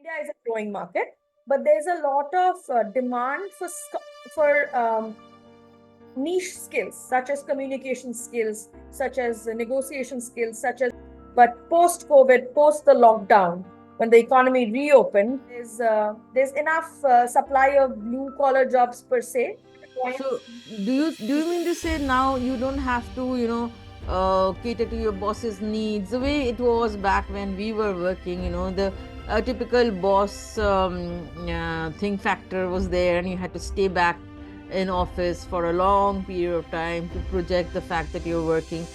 India is a growing market, but there's a lot of demand for niche skills, such as communication skills, such as negotiation skills, such as. But post-COVID, post the lockdown, when the economy reopened, there's enough supply of blue-collar jobs per se. So do you mean to say now you don't have to, cater to your boss's needs the way it was back when we were working? The typical boss thing factor was there, and you had to stay back in office for a long period of time to project the fact that you're working.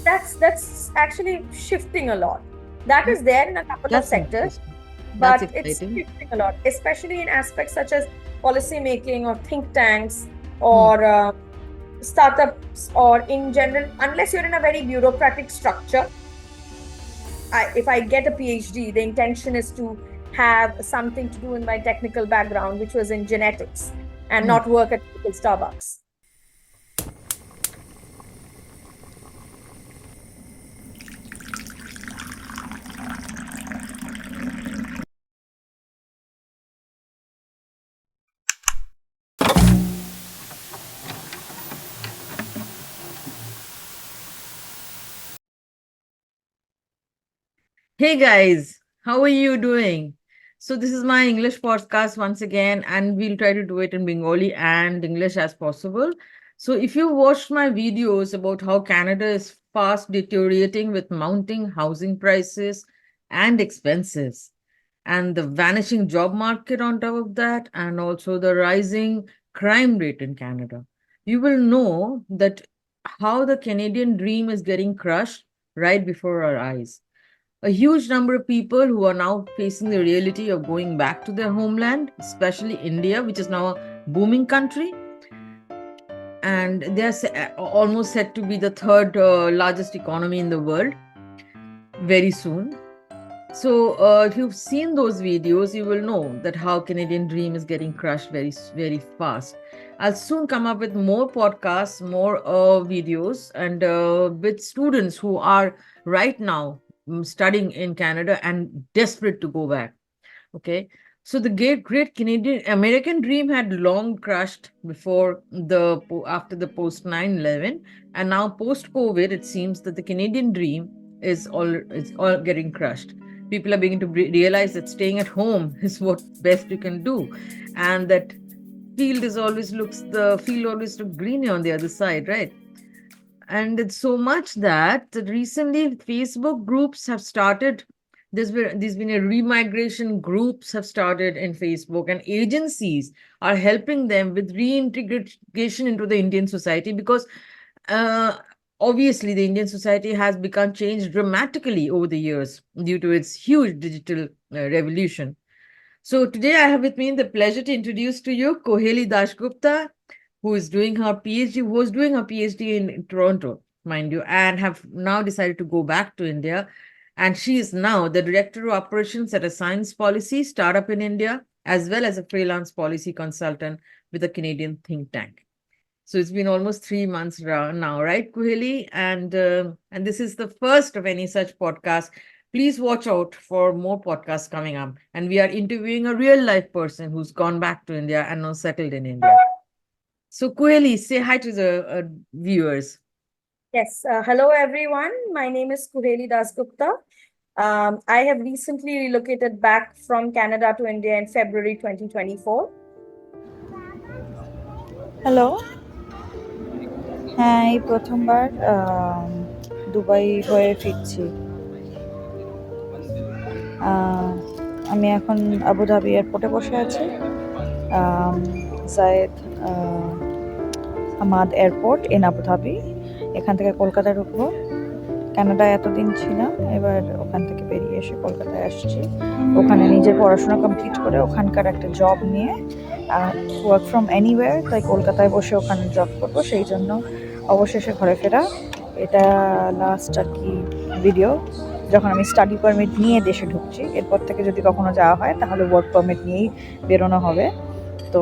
That's actually shifting a lot. That is there in a couple of That's sectors, interesting. That's but it's exciting. shifting a lot, especially in aspects such as policy making or think tanks Hmm. or startups, or in general, unless you're in a very bureaucratic structure. If I get a PhD, the intention is to have something to do in my technical background, which was in genetics, and Hmm. not work at Starbucks. Hey guys, how are you doing? So this is my English podcast once again, and we'll try to do it in Bengali and English as possible. So if you watched my videos about how Canada is fast deteriorating with mounting housing prices and expenses, and the vanishing job market on top of that, and also the rising crime rate in Canada, you will know that how the Canadian dream is getting crushed right before our eyes. A huge number of people who are now facing the reality of going back to their homeland, especially India, which is now a booming country, and almost set to be the third largest economy in the world very soon. So, if you've seen those videos, you will know that how Canadian dream is getting crushed very fast. I'll soon come up with more podcasts, more videos, and with students who are right now studying in Canada and desperate to go back. Okay. So the great Canadian American dream had long crushed before after the post 9/11, and now post COVID, it seems that the Canadian dream is all getting crushed. People are beginning to realize that staying at home is what best you can do, and that the field always looks greener on the other side, right? And it's so much that recently Facebook groups have started. There's been a remigration groups have started in Facebook, and agencies are helping them with reintegration into the Indian society, because uh, obviously the Indian society has become changed dramatically over the years due to its huge digital revolution. So today I have with me the pleasure to introduce to you Koheli Dashgupta, who was doing her PhD in Toronto, mind you, and have now decided to go back to India. And she is now the Director of Operations at a science policy startup in India, as well as a freelance policy consultant with a Canadian think tank. So it's been almost 3 months now, right, Kuheli? And this is the first of any such podcast. Please watch out for more podcasts coming up. And we are interviewing a real life person who's gone back to India and now settled in India. So Kuheli, say hi to the viewers. Yes. Hello, everyone. My name is Kuheli Dasgupta. I have recently relocated back from Canada to India in February 2024. Hello, হ্যাঁ এই প্রথমবার Dubai হয়ে ফিরছি। আমি এখন Abu Dhabi এয়ারপোর্টে বসে আছি। জায়েদ হামাদ এয়ারপোর্ট ইন আবুধাবি। এখান থেকে কলকাতায় ঢুকবো। কানাডায় এতদিন ছিলাম, এবার ওখান থেকে বেরিয়ে এসে কলকাতায় আসছি। ওখানে নিজের পড়াশোনা কমপ্লিট করে ওখানকার একটা জব নিয়ে ওয়ার্ক ফ্রম এনিওয়্যার, তাই কলকাতায় বসে ওখানে জব করবো। সেই জন্য অবশেষে ঘরে ফেরা। এটা লাস্ট আর কি ভিডিও, যখন আমি স্টাডি পারমিট নিয়ে দেশে ঢুকছি। এরপর থেকে যদি কখনো যাওয়া হয় তাহলে ওয়ার্ক পারমিট নিয়েই বেরোনো হবে। তো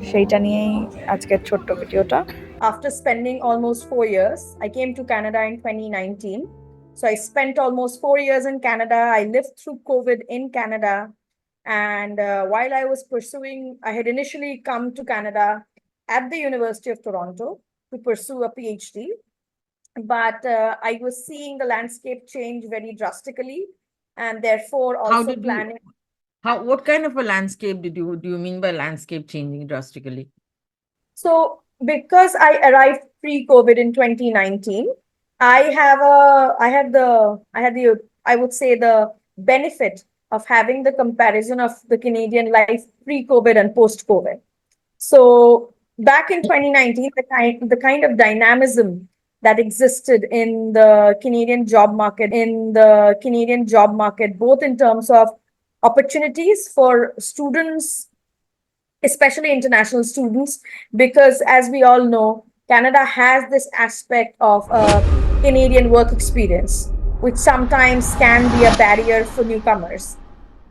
সেইটা নিয়েই আজকের ছোট্ট ভিডিওটা। After spending almost 4 years, I came to Canada in 2019. So I spent almost 4 years in Canada. I lived through COVID in Canada. And while I was pursuing, I had initially come to Canada at the University of Toronto to pursue a PhD. But I was seeing the landscape change very drastically, and therefore How also did you, planning. what kind of a landscape do you mean by landscape changing drastically? So because I arrived pre-COVID in 2019, I had the, I would say, the benefit of having the comparison of the Canadian life pre-COVID and post-COVID. So back in 2019, the kind of dynamism that existed in the Canadian job market, both in terms of opportunities for students, especially international students, because as we all know, Canada has this aspect of Canadian work experience, which sometimes can be a barrier for newcomers.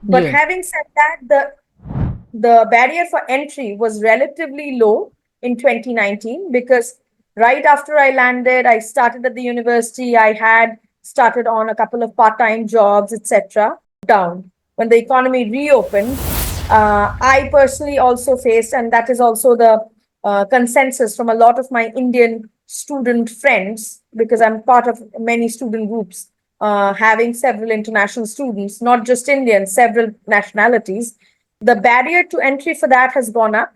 But Yeah. having said that, the barrier for entry was relatively low in 2019 because right after I landed, I started at the university. I had started on a couple of part-time jobs, etc. Down when the economy reopened, I personally also faced, and that is also the consensus from a lot of my Indian student friends, because I'm part of many student groups, having several international students, not just Indians, several nationalities. The barrier to entry for that has gone up.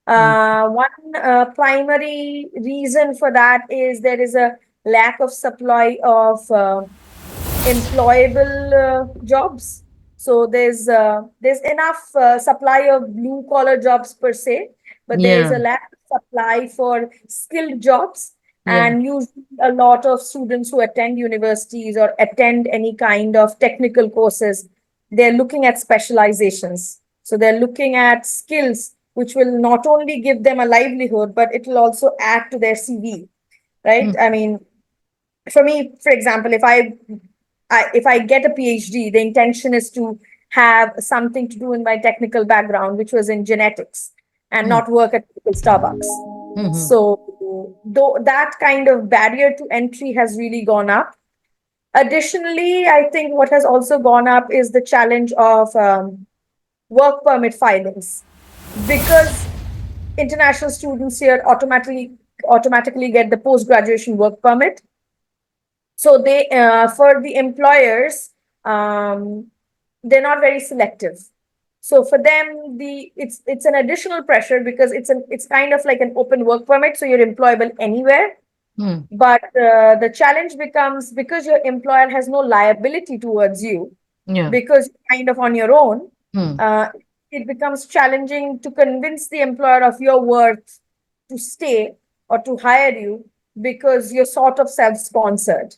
Mm. One primary reason for that is there is a lack of supply of employable jobs. So there's enough supply of blue collar jobs per se, but there is Yeah. a lack of supply for skilled jobs. Yeah. And usually, a lot of students who attend universities or attend any kind of technical courses, they're looking at specializations. So they're looking at skills which will not only give them a livelihood, but it will also add to their CV, right? Mm. I mean, for me, for example, if I get a PhD, the intention is to have something to do in my technical background, which was in genetics, and Mm. not work at Starbucks. Mhm. So, though that kind of barrier to entry has really gone up. Additionally, I think what has also gone up is the challenge of work permit filings, because international students here automatically get the post graduation work permit. So they for the employers, um, they're not very selective. So for them, it's an additional pressure because it's kind of like an open work permit, so you're employable anywhere. Mm. But the challenge becomes, because your employer has no liability towards you, Yeah. because you're kind of on your own, Mm. uh, it becomes challenging to convince the employer of your worth to stay or to hire you, because you're sort of self-sponsored.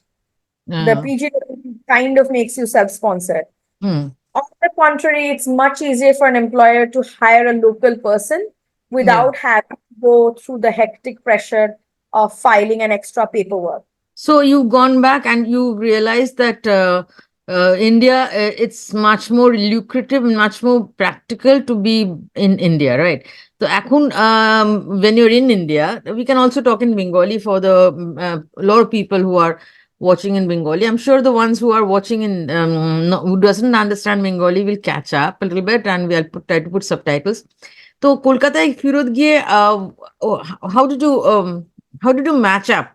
The Uh, PGW kind of makes you self-sponsored. mm. On the contrary, it's much easier for an employer to hire a local person Yeah. without having to go through the hectic pressure of filing an extra paperwork. So you've gone back and you realized that India, it's much more lucrative and much more practical to be in India, right? So এখন, when you're in India, we can also talk in Bengali for the a lot of people who are watching in Bengali. I'm sure the ones who are watching in who doesn't understand Bengali will catch up a little bit, and we'll try to put subtitles. তো কলকাতায় ফেরত গিয়ে how did you match up,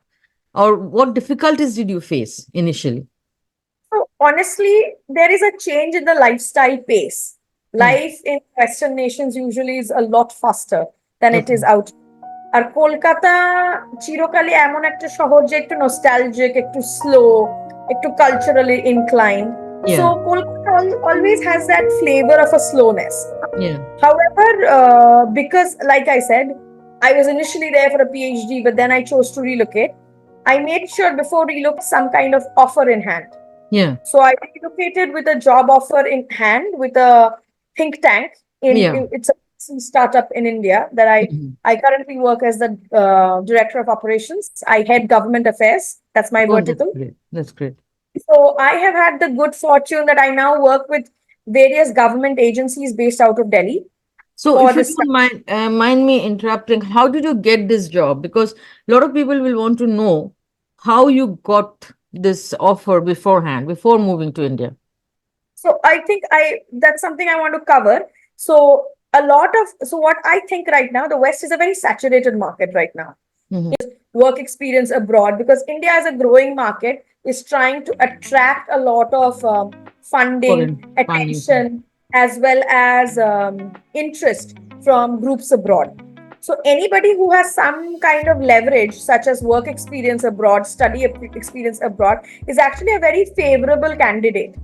or what difficulties did you face initially? So honestly, there is a change in the lifestyle pace. Hmm. Life in Western nations usually is a lot faster than it is Okay. out. আর কলকাতা চিরকালই এমন একটা শহর যে একটু nostalgic, একটু slow, একটু culturally inclined. So Yeah. Kolkata always has that flavor of a slowness. Yeah. However, because like I said, I was initially there for a PhD, but then I chose to relocate. I made sure before relocate some kind of offer in hand. Yeah. So I relocated with a job offer in hand with a think tank. Yeah. It's a startup in India that Mhm. I currently work as the director of operations. I head government affairs. That's my Oh, that's vertical. great. That's great. So I have had the good fortune that I now work with various government agencies based out of Delhi So, for if you this. don't mind me interrupting, how did you get this job? Because a lot of people will want to know how you got this offer beforehand, before moving to India? So I think that's something I want to cover. So what I think right now, the West is a very saturated market right now. Mhm. Work experience abroad, because India as a growing market is trying to attract a lot of funding, Foreign financing. attention, as well as interest from groups abroad. So anybody who has some kind of leverage, such as work experience abroad, experience abroad, is actually a very favorable candidate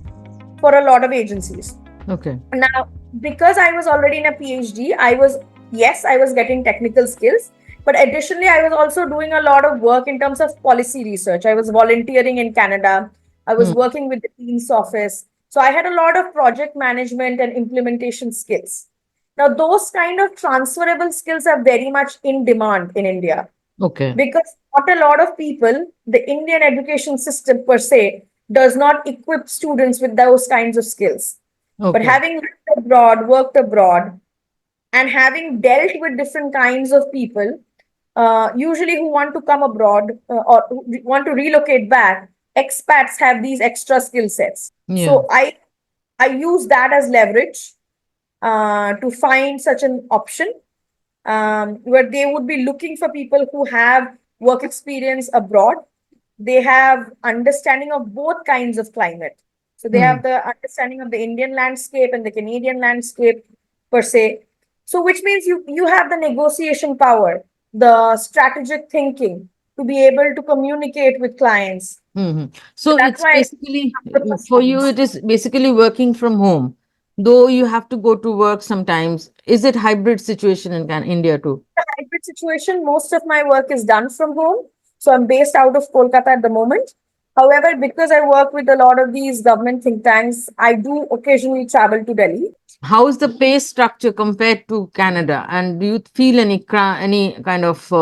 for a lot of agencies. Okay. Now, because I was already in a PhD, I was getting technical skills, but additionally, I was also doing a lot of work in terms of policy research. I was volunteering in Canada. I was Hmm. working with the Dean's office. So I had a lot of project management and implementation skills. Now, those kind of transferable skills are very much in demand in India, Okay. because not a lot of people, the Indian education system per se, does not equip students with those kinds of skills. But Okay. having lived abroad, worked abroad, and having dealt with different kinds of people, usually who want to come abroad or who want to relocate back, expats have these extra skill sets. Yeah. So I use that as leverage to find such an option, where they would be looking for people who have work experience abroad. They have understanding of both kinds of climate. So they Hmm. have the understanding of the Indian landscape and the Canadian landscape per se. So which means you have the negotiation power, the strategic thinking to be able to communicate with clients. Hmm. So So that's it's why basically, the first for you, points. it is basically working from home, though you have to go to work sometimes. Is it hybrid situation in India too? Hybrid situation, most of my work is done from home. So I'm based out of Kolkata at the moment. However, because I work with a lot of these government think tanks, I do occasionally travel to Delhi. How is the pay structure compared to Canada? And do you feel any kind of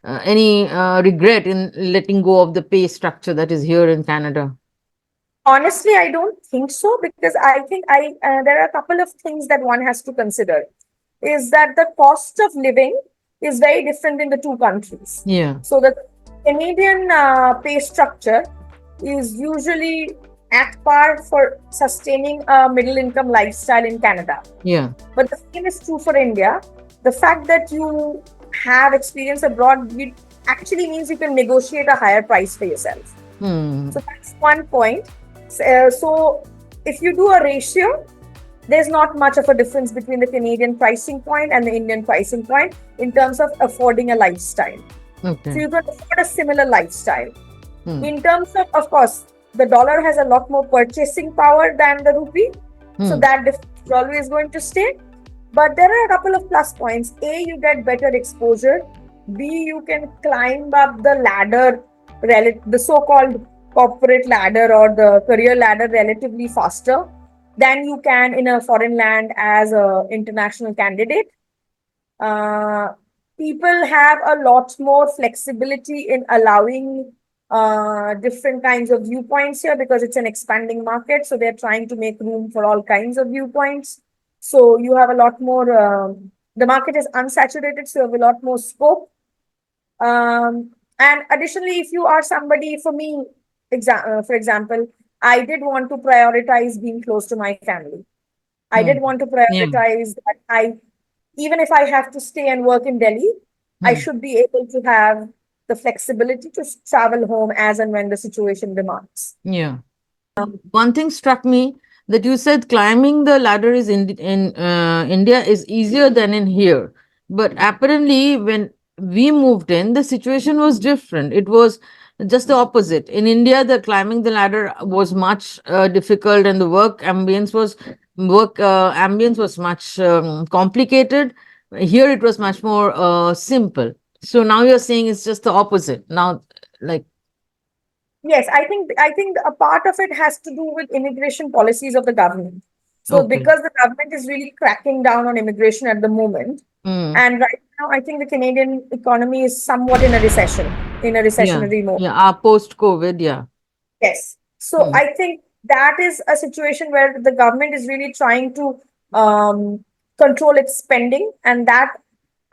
any regret in letting go of the pay structure that is here in Canada? Honestly, I don't think so, because I think I there are a couple of things that one has to consider. Is that the cost of living is very different in the two countries. Yeah. So the Canadian pay structure is usually at par for sustaining a middle income lifestyle in Canada. Yeah. But the same is true for India. The fact that you have experience abroad actually means you can negotiate a higher price for yourself. Hmm. So that's one point. So if you do a ratio, there's not much of a difference between the Canadian pricing point and the Indian pricing point in terms of affording a lifestyle. So Okay. you can afford a similar lifestyle. Hmm. In terms of course, the dollar has a lot more purchasing power than the rupee. So Hmm. that difference is always going to stay. But there are a couple of plus points. A, you get better exposure. B, you can climb up the ladder, the so-called corporate ladder or the career ladder relatively faster than you can in a foreign land as an international candidate. Uh, People have a lot more flexibility in allowing different kinds of viewpoints here, because it's an expanding market. So they're trying to make room for all kinds of viewpoints. So you have a lot more, the market is unsaturated, so you have a lot more scope. And additionally, if you are somebody, for me, for example, I did want to prioritize being close to my family. I Hmm. did want to Yeah. prioritize that even if I have to stay and work in Delhi, I Hmm. should be able to have the flexibility to travel home as and when the situation demands. Yeah. One thing struck me, that you said climbing the ladder is in India is easier than in here. But apparently, when we moved in, the situation was different. It was just the opposite. In India, the climbing the ladder was much difficult, and the work ambience was much complicated. Here, it was much more simple. So now you're saying it's just the opposite. Now, like, Yes, I think a part of it has to do with immigration policies of the government. So okay. because the government is really cracking down on immigration at the moment, Hmm. and right now I think the Canadian economy is somewhat in a Yeah. recessionary mode. Yeah. Post COVID. Yeah. Yes. So Hmm. I think that is a situation where the government is really trying to control its spending, and that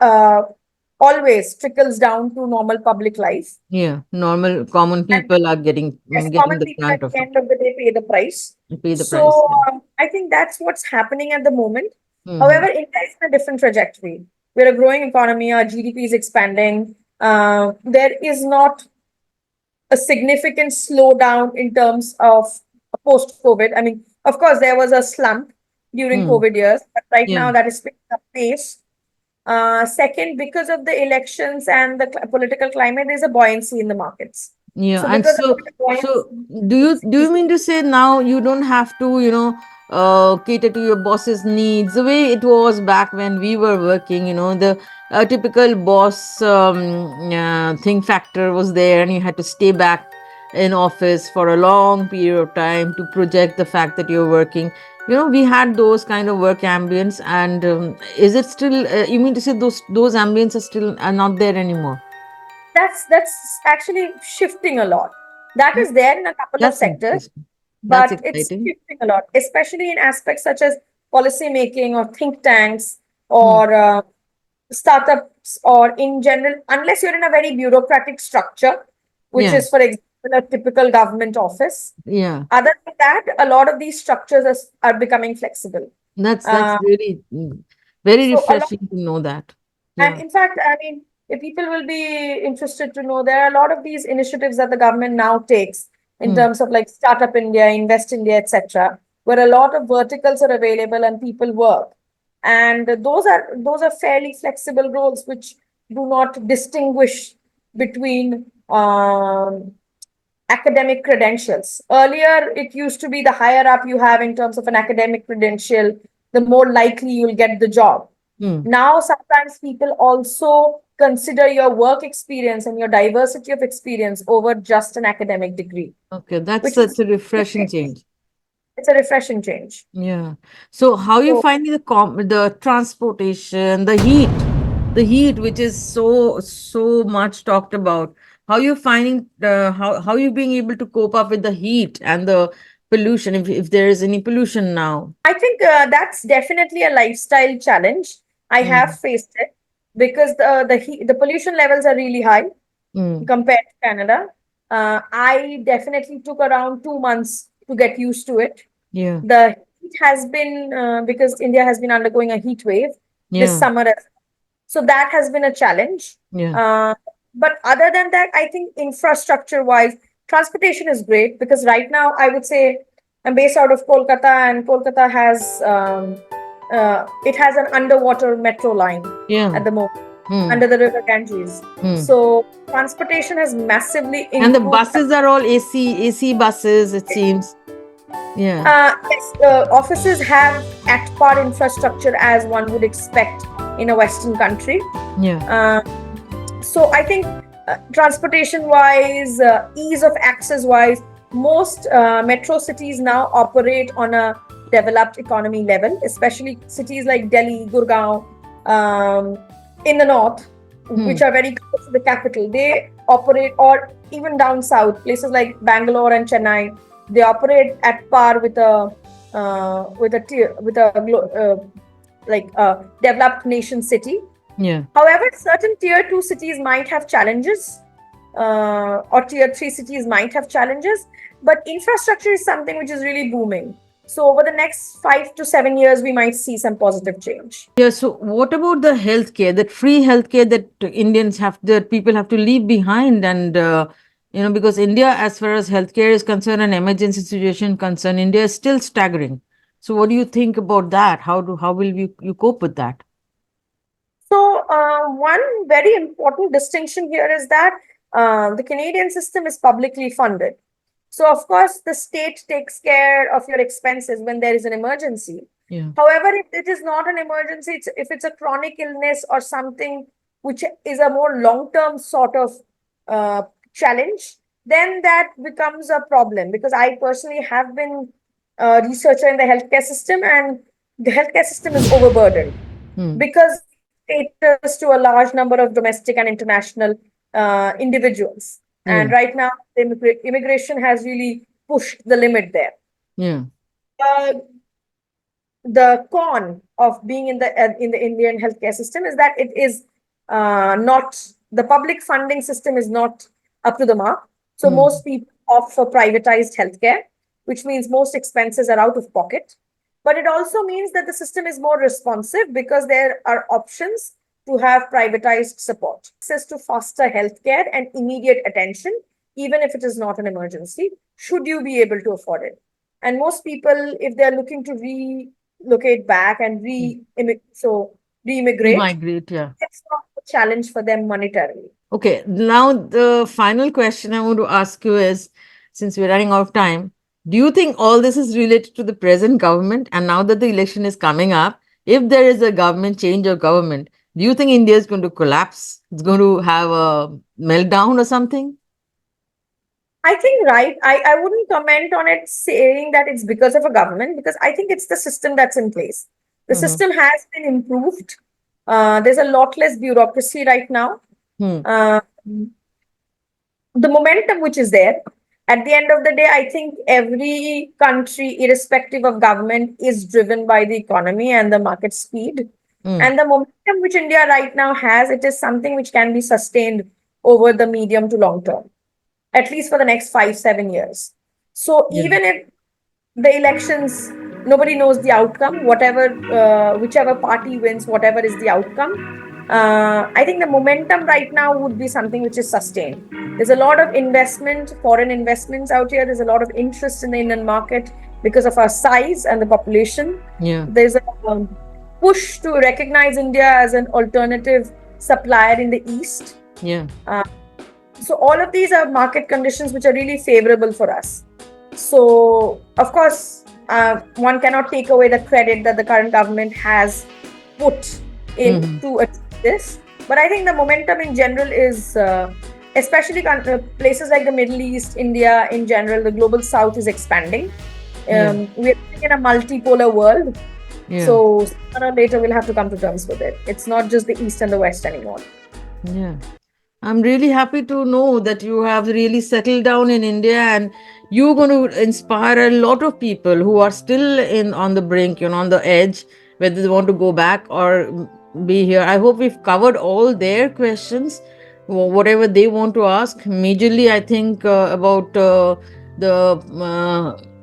uh, always trickles down to normal public life. Yeah, normal common And people are getting yes, getting common the people at brunt of the it. end of the day pay the price. Pay the price. So Yeah. I think that's what's happening at the moment. Mm-hmm. However, India is in a different trajectory. We're a growing economy, our GDP is expanding. There is not a significant slowdown in terms of post COVID. I mean, of course, there was a slump during Mm. COVID years, but right Yeah. now that is picking up pace. Second, because of the elections and the political climate, there's a buoyancy in the markets. Yeah, So, and because of so that so buoyancy, do it's you easy. mean to say now you don't have to, cater to your boss's needs the way it was back when we were working, the typical boss thing factor was there, and you had to stay back in office for a long period of time to project the fact that you're working. We had those kind of work ambience, and is it still, you mean to say those ambience are not there anymore? That's actually shifting a lot. That is there in a couple of That's sectors, interesting. That's but it's exciting. shifting a lot, especially in aspects such as policy making or think tanks Hmm. or startups or in general, unless you're in a very bureaucratic structure, which Yeah, is, for example, a typical government office. yeah. Other than that, a lot of these structures are becoming flexible. That's Uh, really very so a lot. refreshing to know that. And Yeah. in fact, I mean, if people will be interested to know, there are a lot of these initiatives that the government now takes in Hmm. terms of like Startup India, Invest India, etc., where a lot of verticals are available and people work. And those are fairly flexible roles which do not distinguish between academic credentials. Earlier, it used to be the higher up you have in terms of an academic credential, the more likely you'll get the job. Hmm. Now, sometimes people also consider your work experience and your diversity of experience over just an academic degree, Okay, that's which such is a refreshing change. it's a refreshing change. Yeah. So how you So finding the transportation, the heat which is so much talked about. How you finding how you being able to cope up with the heat and the pollution, if there is any pollution now? I think that's definitely a lifestyle challenge. I have Mm. faced it because the pollution levels are really high Mm. compared to Canada. I definitely took around 2 months to get used to it. Yeah. The heat has been because India has been undergoing a heat wave this Yeah. summer, so that has been a challenge. Yeah. But other than that, I think infrastructure wise, transportation is great because right now I would say I'm based out of Kolkata, and Kolkata has it has an underwater metro line Yeah. at the moment Hmm. under the river Ganges. Hmm. So transportation has massively And the improved. buses are all AC buses, it seems. Yeah. Yes, offices have at par infrastructure as one would expect in a Western country. Yeah. Uh, so I think transportation wise, ease of access wise, most metro cities now operate on a developed economy level, especially cities like Delhi, Gurgaon, um, in the north, Hmm. which are very close to the capital. They operate, or even down south, places like Bangalore and Chennai, they operate at par with a like a developed nation city. Yeah. However, certain tier two cities might have challenges, or tier three cities might have challenges, but infrastructure is something which is really booming. So, over the next 5 to 7 years, we might see some positive change. Yeah, so what about the healthcare, that free healthcare that that people have to leave behind? And, because India, as far as healthcare is concerned and emergency situation concerned, India is still staggering. So what do you think about that? How will you cope with that? So, one very important distinction here is that the Canadian system is publicly funded. So, of course, the state takes care of your expenses when there is an emergency. Yeah. However, if it is not an emergency, if it's a chronic illness or something which is a more long-term sort of uh, challenge, then that becomes a problem because I personally have been a researcher in the healthcare system, and the healthcare system is overburdened Hmm. because it caters to a large number of domestic and international individuals. Yeah. And right now, the immigration has really pushed the limit there. Yeah. Uh, the con of being in the Indian healthcare system is that it is not the public funding system is not up to the mark. So Hmm. most people opt for privatized healthcare, which means most expenses are out of pocket. But it also means that the system is more responsive because there are options to have privatized support, access to faster healthcare and immediate attention, even if it is not an emergency, should you be able to afford it. And most people, if they're looking to relocate back and re-immigrate, Migrate, yeah. it's not a challenge for them monetarily. Okay, now the final question I want to ask you is, since we're running out of time, do you think all this is related to the present government? And now that the election is coming up, if there is a government change of government, do you think India is going to collapse? It's going to have a meltdown or something? I think, right, I wouldn't comment on it saying that it's because of a government, because I think it's the system that's in place. The Mm-hmm. system has been improved. There's a lot less bureaucracy right now. Hmm. Uh, the momentum which is there, at the end of the day, I think every country, irrespective of government, is driven by the economy and the market speed. Hmm. And the momentum which India right now has, it is something which can be sustained over the medium to long term, at least for the next 5, 7 years. So Yeah. even if the elections, nobody knows the outcome, whichever party wins, whatever is the outcome. I think the momentum right now would be something which is sustained. There's a lot of investment, foreign investments out here. There's a lot of interest in the Indian market because of our size and the population. Yeah. There's a push to recognize India as an alternative supplier in the East. Yeah. So all of these are market conditions which are really favorable for us. So of course, one cannot take away the credit that the current government has put in to achieve this. But I think the momentum in general is, especially places like the Middle East, India in general, the global South is expanding. Yeah. We're living in a multipolar world. Yeah. So sooner or later, we'll have to come to terms with it. It's not just the East and the West anymore. Yeah. I'm really happy to know that you have really settled down in India and you're going to inspire a lot of people who are still in on the brink, on the edge, whether they want to go back or be here. I hope we've covered all their questions, whatever they want to ask. Majorly, I think about the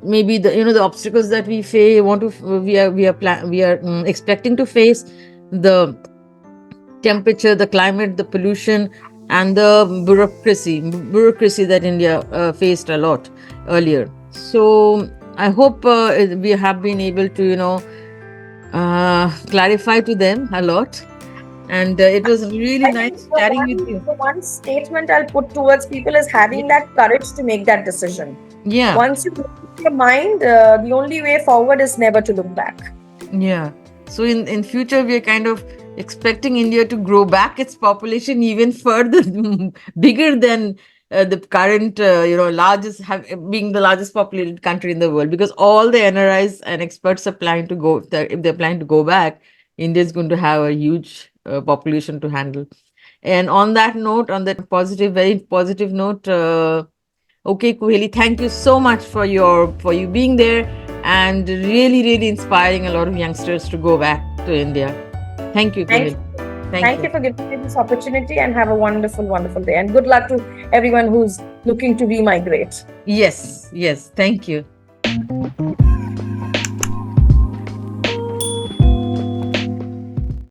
maybe the obstacles that we face. We are expecting to face the temperature, the climate, the pollution, and the bureaucracy that India faced a lot earlier. So I hope we have been able to clarify to them a lot, and it was really nice chatting with you. The one statement I'll put towards people is having that courage to make that decision. Yeah. Once you make your mind, the only way forward is never to look back. Yeah. So in future, we are kind of expecting India to grow back its population even further, bigger than the current, being the largest populated country in the world, because all the NRIs and experts are planning to go. If they're planning to go back, India is going to have a huge population to handle. And on that note, on that very positive note, okay, Kuheli, thank you so much for you being there and really inspiring a lot of youngsters to go back to India. Thank you, Kuheli. Thank you for giving me this opportunity, and have a wonderful, wonderful day. And good luck to everyone who's looking to remigrate. Yes. Thank you.